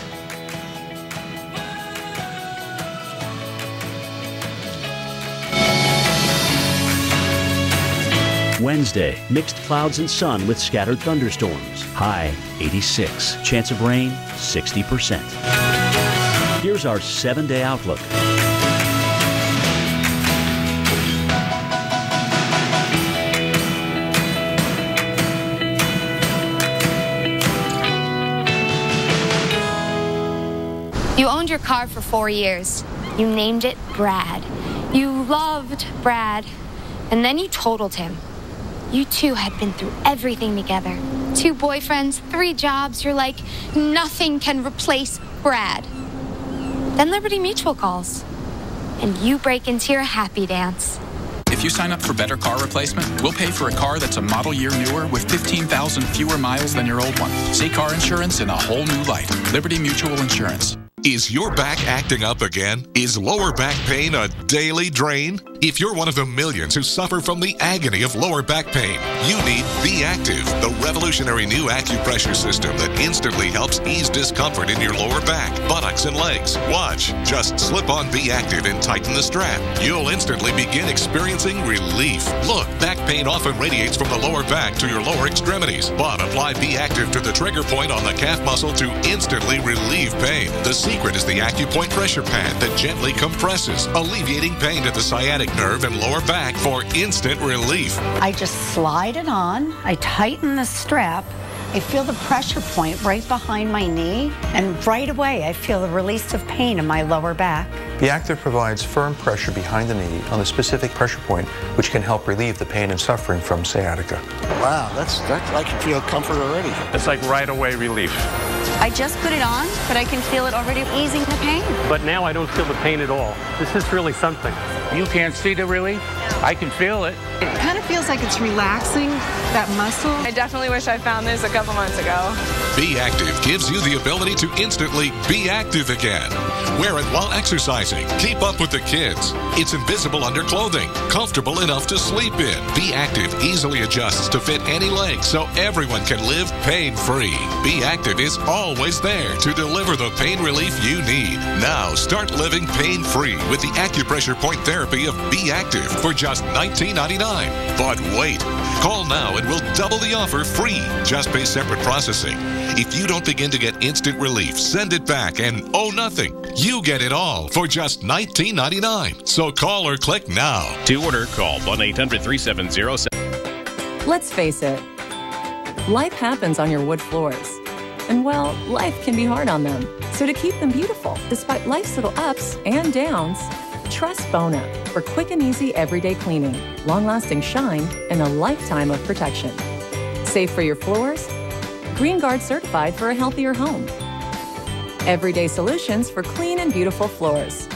Wednesday, mixed clouds and sun with scattered thunderstorms. High 86. Chance of rain 60%. Here's our 7-day outlook. You owned your car for 4 years. You named it Brad. You loved Brad. And then you totaled him. You two had been through everything together. 2 boyfriends, 3 jobs. You're like, nothing can replace Brad. Then Liberty Mutual calls. And you break into your happy dance. If you sign up for Better Car Replacement, we'll pay for a car that's a model year newer with 15,000 fewer miles than your old one. See car insurance in a whole new light. Liberty Mutual Insurance. Is your back acting up again? Is lower back pain a daily drain? If you're one of the millions who suffer from the agony of lower back pain, you need Be Active, the revolutionary new acupressure system that instantly helps ease discomfort in your lower back, buttocks, and legs. Watch. Just slip on Be Active and tighten the strap. You'll instantly begin experiencing relief. Look, back pain often radiates from the lower back to your lower extremities, but apply Be Active to the trigger point on the calf muscle to instantly relieve pain. The secret is the AcuPoint pressure pad that gently compresses, alleviating pain at the sciatic nerve and lower back for instant relief. I just slide it on, I tighten the strap, I feel the pressure point right behind my knee, and right away I feel the release of pain in my lower back. Be Active provides firm pressure behind the knee on the specific pressure point, which can help relieve the pain and suffering from sciatica. Wow, that's I can feel comfort already. It's like right away relief. I just put it on, but I can feel it already easing the pain. But now I don't feel the pain at all. This is really something. You can't see the relief? I can feel it. It kind of feels like it's relaxing that muscle. I definitely wish I found this a couple months ago. Be Active gives you the ability to instantly be active again. Wear it while exercising. Keep up with the kids. It's invisible under clothing, comfortable enough to sleep in. Be Active easily adjusts to fit any leg so everyone can live pain-free. Be Active is always there to deliver the pain relief you need. Now start living pain-free with the acupressure point therapy of Be Active for just $19.99. But wait, call now and we'll double the offer free. Just pay separate processing. If you don't begin to get instant relief, send it back and owe nothing. You get it all for just $19.99. So call or click now. To order, call 1-800-370-7. Let's face it, life happens on your wood floors. And well, life can be hard on them. So to keep them beautiful, despite life's little ups and downs, trust Bona for quick and easy everyday cleaning, long-lasting shine, and a lifetime of protection. Safe for your floors, Green Guard certified for a healthier home. Everyday solutions for clean and beautiful floors,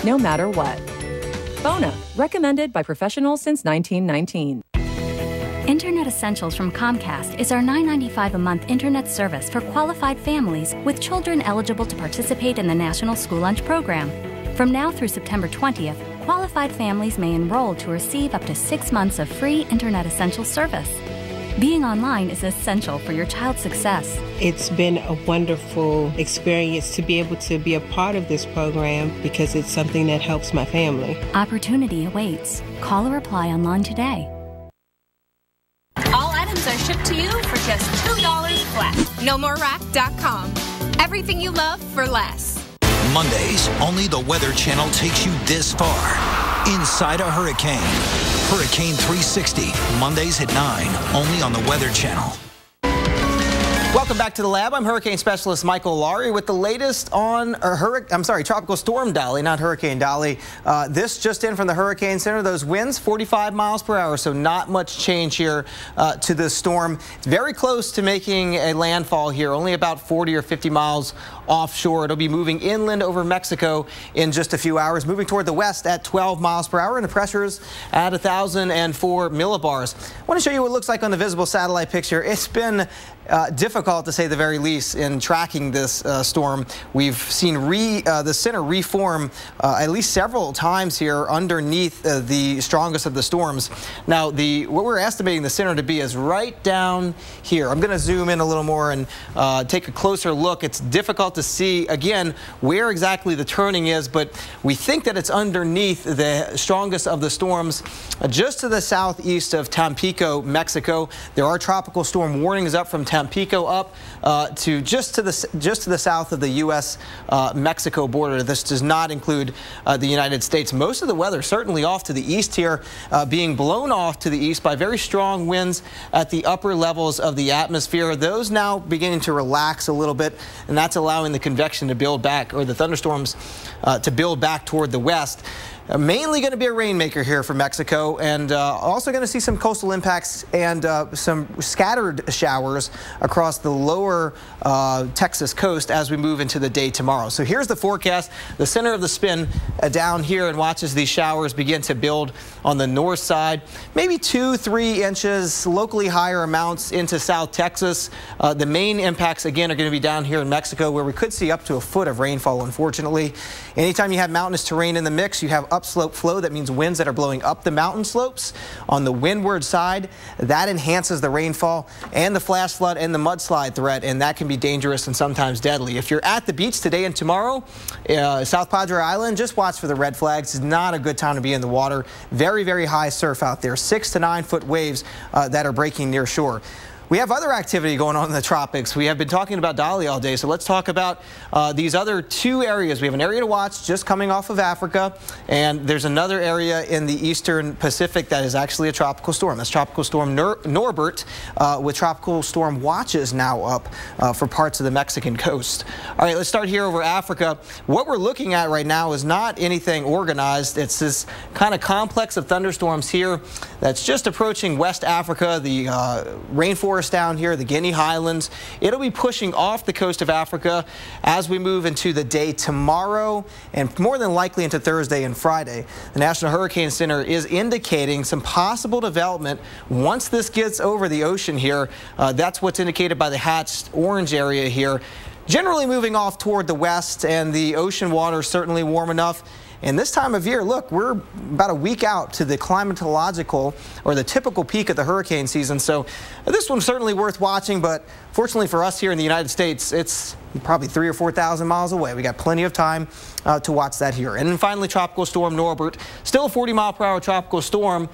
no matter what. Bona, recommended by professionals since 1919. Internet Essentials from Comcast is our $9.95 a month internet service for qualified families with children eligible to participate in the National School Lunch Program. From now through September 20th, qualified families may enroll to receive up to 6 months of free Internet Essentials service. Being online is essential for your child's success. It's been a wonderful experience to be able to be a part of this program because it's something that helps my family. Opportunity awaits. Call or apply online today. All items are shipped to you for just $2 flat. NoMoreRack.com. Everything you love for less. Mondays, only the Weather Channel takes you this far. Inside a hurricane. Hurricane 360, Mondays at 9, only on the Weather Channel. Welcome back to the lab. I'm hurricane specialist Michael Laurie with the latest on Tropical Storm Dolly, not Hurricane Dolly. This just in from the Hurricane Center. Those winds 45 miles per hour, so not much change here to the storm. It's very close to making a landfall here, only about 40 or 50 miles offshore. It'll be moving inland over Mexico in just a few hours, moving toward the west at 12 miles per hour, and the pressure's at 1,004 millibars. I want to show you what it looks like on the visible satellite picture. It's been difficult, to say the very least, in tracking this storm. We've seen the center reform at least several times here underneath the strongest of the storms. Now, what we're estimating the center to be is right down here. I'm going to zoom in a little more and take a closer look. It's difficult to see, again, where exactly the turning is, but we think that it's underneath the strongest of the storms, just to the southeast of Tampico, Mexico. There are tropical storm warnings up from Tampico up to just to the south of the U.S.-Mexico border. This does not include the United States. Most of the weather certainly off to the east here, being blown off to the east by very strong winds at the upper levels of the atmosphere. Those now beginning to relax a little bit, and that's allowing the convection to build back, or the thunderstorms to build back toward the west. Mainly going to be a rainmaker here for Mexico, and also going to see some coastal impacts and some scattered showers across the lower Texas coast as we move into the day tomorrow. So here's the forecast. The center of the spin down here, and watch as these showers begin to build on the north side. Maybe 2-3 inches, locally higher amounts into South Texas. The main impacts again are going to be down here in Mexico, where we could see up to a foot of rainfall, unfortunately. Anytime you have mountainous terrain in the mix, you have upslope flow. That means winds that are blowing up the mountain slopes. On the windward side, that enhances the rainfall and the flash flood and the mudslide threat, and that can be dangerous and sometimes deadly. If you're at the beach today and tomorrow, South Padre Island, just watch for the red flags. It's not a good time to be in the water. Very, very high surf out there. 6 to 9 foot waves that are breaking near shore. We have other activity going on in the tropics. We have been talking about Dolly all day, so let's talk about these other 2 areas. We have an area to watch just coming off of Africa, and there's another area in the eastern Pacific that is actually a tropical storm. That's Tropical Storm Norbert, with tropical storm watches now up for parts of the Mexican coast. All right, let's start here over Africa. What we're looking at right now is not anything organized. It's this kind of complex of thunderstorms here that's just approaching West Africa, the rainforest down here, the Guinea Highlands. It'll be pushing off the coast of Africa as we move into the day tomorrow and more than likely into Thursday and Friday. The National Hurricane Center is indicating some possible development once this gets over the ocean here. That's what's indicated by the hatched orange area here. Generally moving off toward the west, and the ocean water is certainly warm enough. And this time of year, look, we're about a week out to the climatological or the typical peak of the hurricane season. So this one's certainly worth watching, but fortunately for us here in the United States, it's probably 3,000 or 4,000 miles away. We got plenty of time to watch that here. And then finally, Tropical Storm Norbert, still a 40-mile-per-hour tropical storm,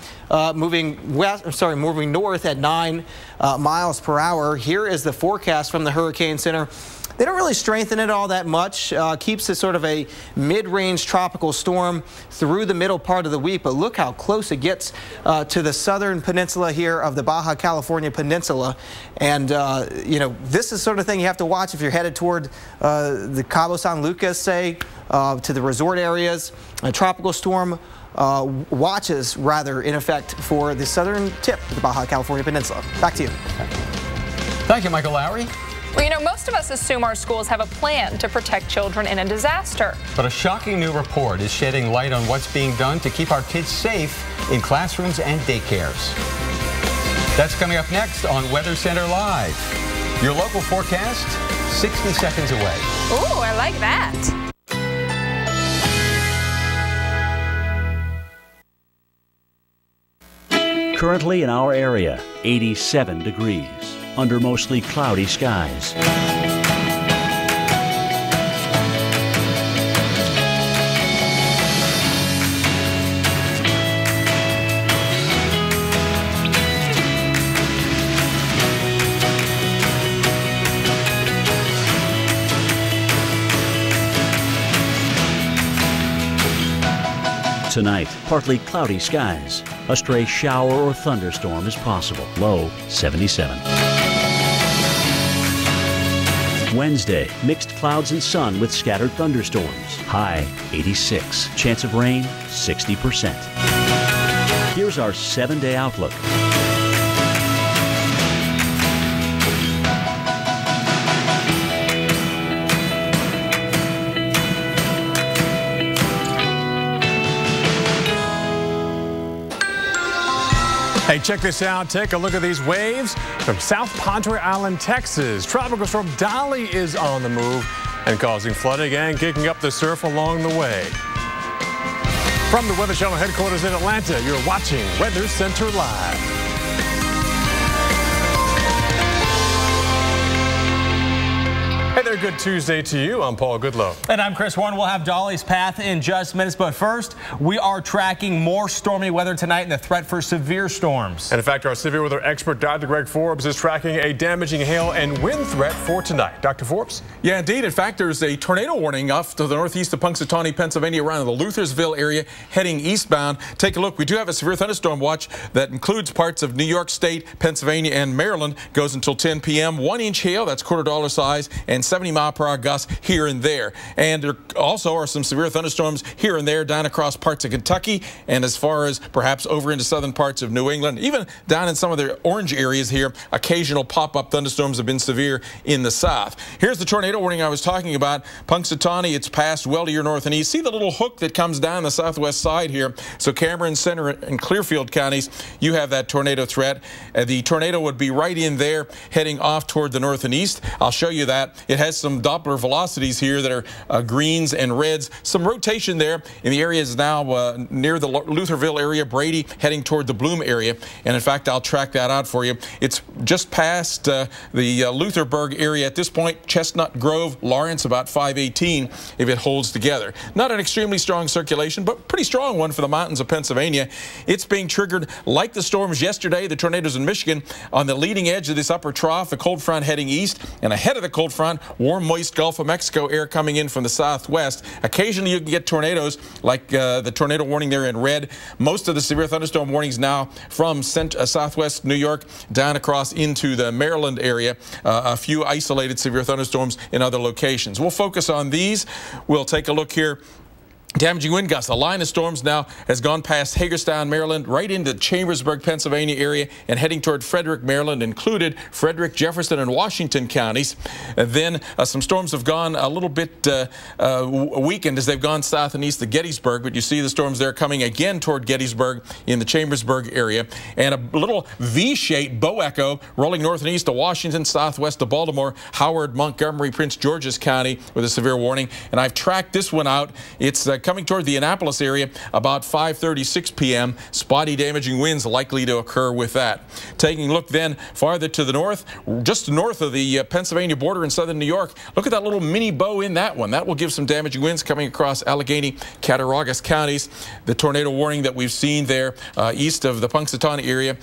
moving north at 9 miles per hour. Here is the forecast from the Hurricane Center. They don't really strengthen it all that much. Keeps it sort of a mid-range tropical storm through the middle part of the week. But look how close it gets to the southern peninsula here of the Baja California Peninsula. And, you know, this is sort of thing you have to watch if you're headed toward the Cabo San Lucas, say, to the resort areas. A tropical storm watches, rather, in effect for the southern tip of the Baja California Peninsula. Back to you. Thank you, Michael Lowry. Well, you know, most of us assume our schools have a plan to protect children in a disaster. But a shocking new report is shedding light on what's being done to keep our kids safe in classrooms and daycares. That's coming up next on Weather Center Live. Your local forecast, 60 seconds away. Ooh, I like that. Currently in our area, 87 degrees. Under mostly cloudy skies. Tonight, partly cloudy skies. A stray shower or thunderstorm is possible. Low 77. Wednesday, mixed clouds and sun with scattered thunderstorms. High 86. Chance of rain 60%. Here's our 7-day outlook. Hey, check this out. Take a look at these waves from South Padre Island, Texas. Tropical Storm Dolly is on the move and causing flooding and kicking up the surf along the way. From the Weather Channel headquarters in Atlanta, you're watching Weather Center Live. Hey there, good Tuesday to you. I'm Paul Goodlow. And I'm Chris Warren. We'll have Dolly's path in just minutes. But first, we are tracking more stormy weather tonight and the threat for severe storms. And in fact, our severe weather expert, Dr. Greg Forbes, is tracking a damaging hail and wind threat for tonight. Dr. Forbes? Yeah, indeed. In fact, there's a tornado warning off to the northeast of Punxsutawney, Pennsylvania, around the Luthersville area, heading eastbound. Take a look. We do have a severe thunderstorm watch that includes parts of New York State, Pennsylvania, and Maryland. Goes until 10 p.m. 1-inch hail, that's $0.25 size, and and 70-mile-per-hour gusts here and there. And there also are some severe thunderstorms here and there down across parts of Kentucky and as far as perhaps over into southern parts of New England. Even down in some of the orange areas here, occasional pop-up thunderstorms have been severe in the south. Here's the tornado warning I was talking about. Punxsutawney, it's passed well to your north and east. See the little hook that comes down the southwest side here? So Cameron, Center, and Clearfield counties, you have that tornado threat. The tornado would be right in there heading off toward the north and east. I'll show you that. It has some Doppler velocities here that are greens and reds. Some rotation there in the areas now near the Lutherville area, Brady, heading toward the Bloom area. And in fact, I'll track that out for you. It's just past the Lutherburg area at this point. Chestnut Grove, Lawrence, about 518 if it holds together. Not an extremely strong circulation, but pretty strong one for the mountains of Pennsylvania. It's being triggered like the storms yesterday, the tornadoes in Michigan, on the leading edge of this upper trough, the cold front heading east, and ahead of the cold front, warm, moist Gulf of Mexico air coming in from the southwest. Occasionally you can get tornadoes like the tornado warning there in red. Most of the severe thunderstorm warnings now from southwest New York down across into the Maryland area. A few isolated severe thunderstorms in other locations. We'll focus on these. We'll take a look here. Damaging wind gusts. A line of storms now has gone past Hagerstown, Maryland, right into Chambersburg, Pennsylvania area and heading toward Frederick, Maryland, included Frederick, Jefferson, and Washington counties. And then some storms have gone a little bit weakened as they've gone south and east to Gettysburg, but you see the storms there coming again toward Gettysburg in the Chambersburg area. And a little V-shaped bow echo rolling north and east to Washington, southwest to Baltimore, Howard, Montgomery, Prince George's County with a severe warning. And I've tracked this one out. It's coming toward the Annapolis area about 5:36 p.m. Spotty damaging winds likely to occur with that. Taking a look then farther to the north, just north of the Pennsylvania border in southern New York. Look at that little mini bow in that one. That will give some damaging winds coming across Allegheny, Cattaraugus counties. The tornado warning that we've seen there east of the Punxsutawney area,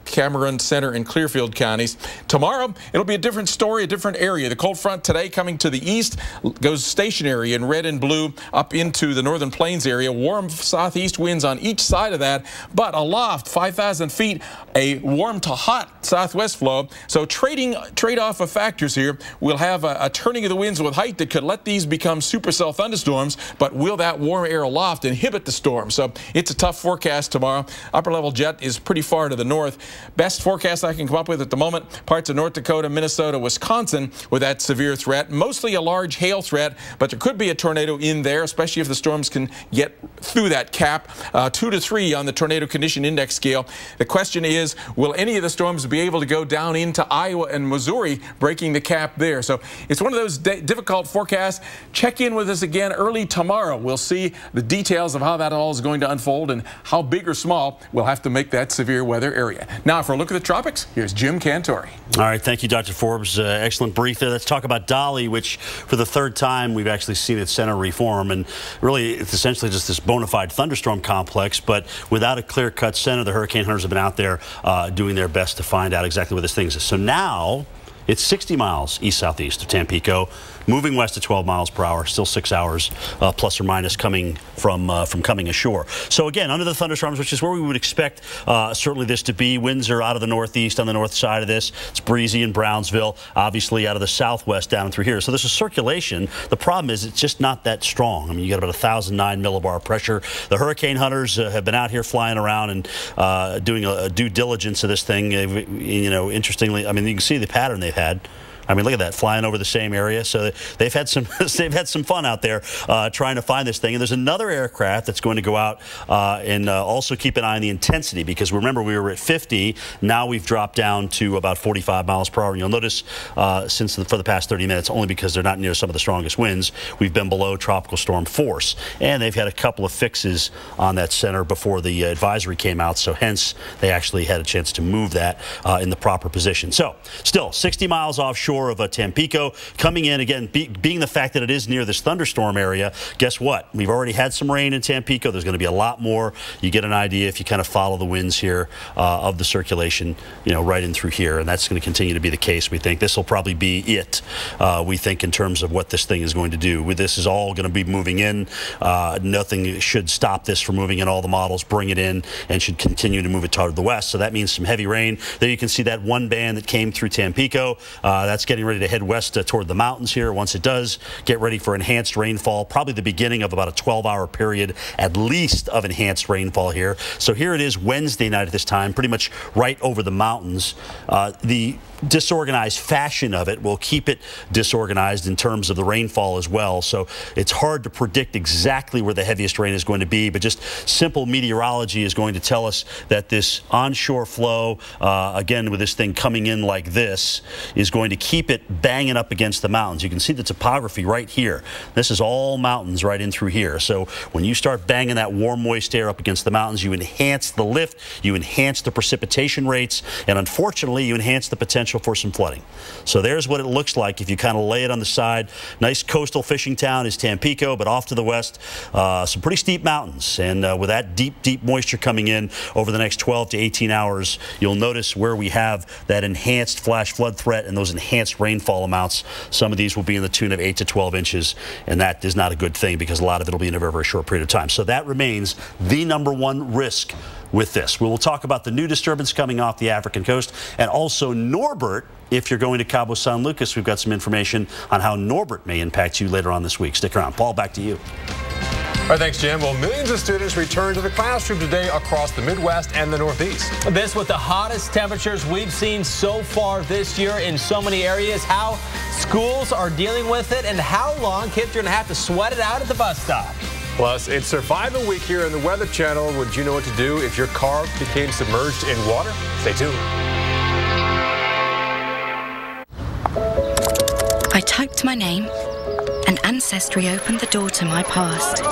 Cameron, Center, and Clearfield counties. Tomorrow, it'll be a different story, a different area. The cold front today coming to the east goes stationary in red and blue up into the northern plains area. Warm southeast winds on each side of that, but aloft 5,000 feet, a warm to hot southwest flow. So trade-off of factors here. We'll have a turning of the winds with height that could let these become supercell thunderstorms, but will that warm air aloft inhibit the storm? So it's a tough forecast tomorrow. Upper level jet is pretty far to the north. Best forecast I can come up with at the moment, parts of North Dakota, Minnesota, Wisconsin with that severe threat. Mostly a large hail threat, but there could be a tornado in there, especially if the storms can get through that cap. 2 to 3 on the tornado condition index scale. The question is, will any of the storms be able to go down into Iowa and Missouri, breaking the cap there? So it's one of those difficult forecasts. Check in with us again early tomorrow. We'll see the details of how that all is going to unfold and how big or small we'll have to make that severe weather area. Now for a look at the tropics, here's Jim Cantori. All right, thank you, Dr. Forbes. Excellent brief there. Let's talk about Dolly, which for the third time we've actually seen its center reform. And really, it's essentially just this bona fide thunderstorm complex, but without a clear-cut center. The hurricane hunters have been out there doing their best to find out exactly where this thing is. So now it's 60 miles east-southeast of Tampico, moving west at 12 miles per hour, still 6 hours plus or minus coming from coming ashore. So again, under the thunderstorms, which is where we would expect certainly this to be. Winds are out of the northeast on the north side of this. It's breezy in Brownsville, obviously out of the southwest down through here. So this is circulation. The problem is it's just not that strong. I mean, you got about 1,009 millibar pressure. The hurricane hunters have been out here flying around and doing a due diligence of this thing. You know, interestingly, I mean, you can see the pattern they've had. I mean, look at that, flying over the same area. So they've had some fun out there trying to find this thing. And there's another aircraft that's going to go out and also keep an eye on the intensity, because remember, we were at 50. Now we've dropped down to about 45 miles per hour. And you'll notice for the past 30 minutes, only because they're not near some of the strongest winds, we've been below tropical storm force. And they've had a couple of fixes on that center before the advisory came out. So hence, they actually had a chance to move that in the proper position. So still 60 miles offshore of Tampico, coming in again, being the fact that it is near this thunderstorm area. Guess what? We've already had some rain in Tampico. There's going to be a lot more. You get an idea if you kind of follow the winds here of the circulation, you know, right in through here, and that's going to continue to be the case. We think this will probably be it. We think in terms of what this thing is going to do. This is all going to be moving in. Nothing should stop this from moving in. All the models bring it in and should continue to move it toward the west. So that means some heavy rain. There you can see that one band that came through Tampico. That's That's getting ready to head west toward the mountains here. Once it does, get ready for enhanced rainfall, probably the beginning of about a 12-hour period at least of enhanced rainfall here. So here it is Wednesday night at this time, pretty much right over the mountains. The disorganized fashion of it will keep it disorganized in terms of the rainfall as well. So it's hard to predict exactly where the heaviest rain is going to be, but just simple meteorology is going to tell us that this onshore flow, again with this thing coming in like this, is going to keep it banging up against the mountains. You can see the topography right here. This is all mountains right in through here. So when you start banging that warm, moist air up against the mountains, you enhance the lift, you enhance the precipitation rates, and unfortunately you enhance the potential for some flooding. So there's what it looks like if you kind of lay it on the side. Nice coastal fishing town is Tampico, but off to the west, some pretty steep mountains. And with that deep moisture coming in over the next 12 to 18 hours, you'll notice where we have that enhanced flash flood threat and those enhanced rainfall amounts. Some of these will be in the tune of 8 to 12 inches, and that is not a good thing because a lot of it will be in a very, very short period of time. So that remains the #1 risk with this. We will talk about the new disturbance coming off the African coast and also Norbert. If you're going to Cabo San Lucas, we've got some information on how Norbert may impact you later on this week. Stick around. Paul, back to you. All right, thanks, Jim. Well, millions of students return to the classroom today across the Midwest and the Northeast. This with the hottest temperatures we've seen so far this year in so many areas. How schools are dealing with it and how long kids are going to have to sweat it out at the bus stop. Plus, it's Survival Week here in the Weather Channel. Would you know what to do if your car became submerged in water? Stay tuned. I typed my name, and Ancestry opened the door to my past.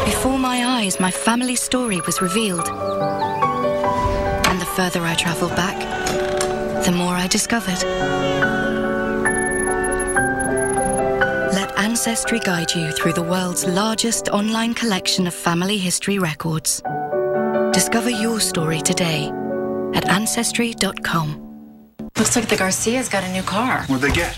Before my eyes, my family story was revealed. And the further I traveled back, the more I discovered. Let Ancestry guide you through the world's largest online collection of family history records. Discover your story today at Ancestry.com. Looks like the Garcias got a new car. What'd they get?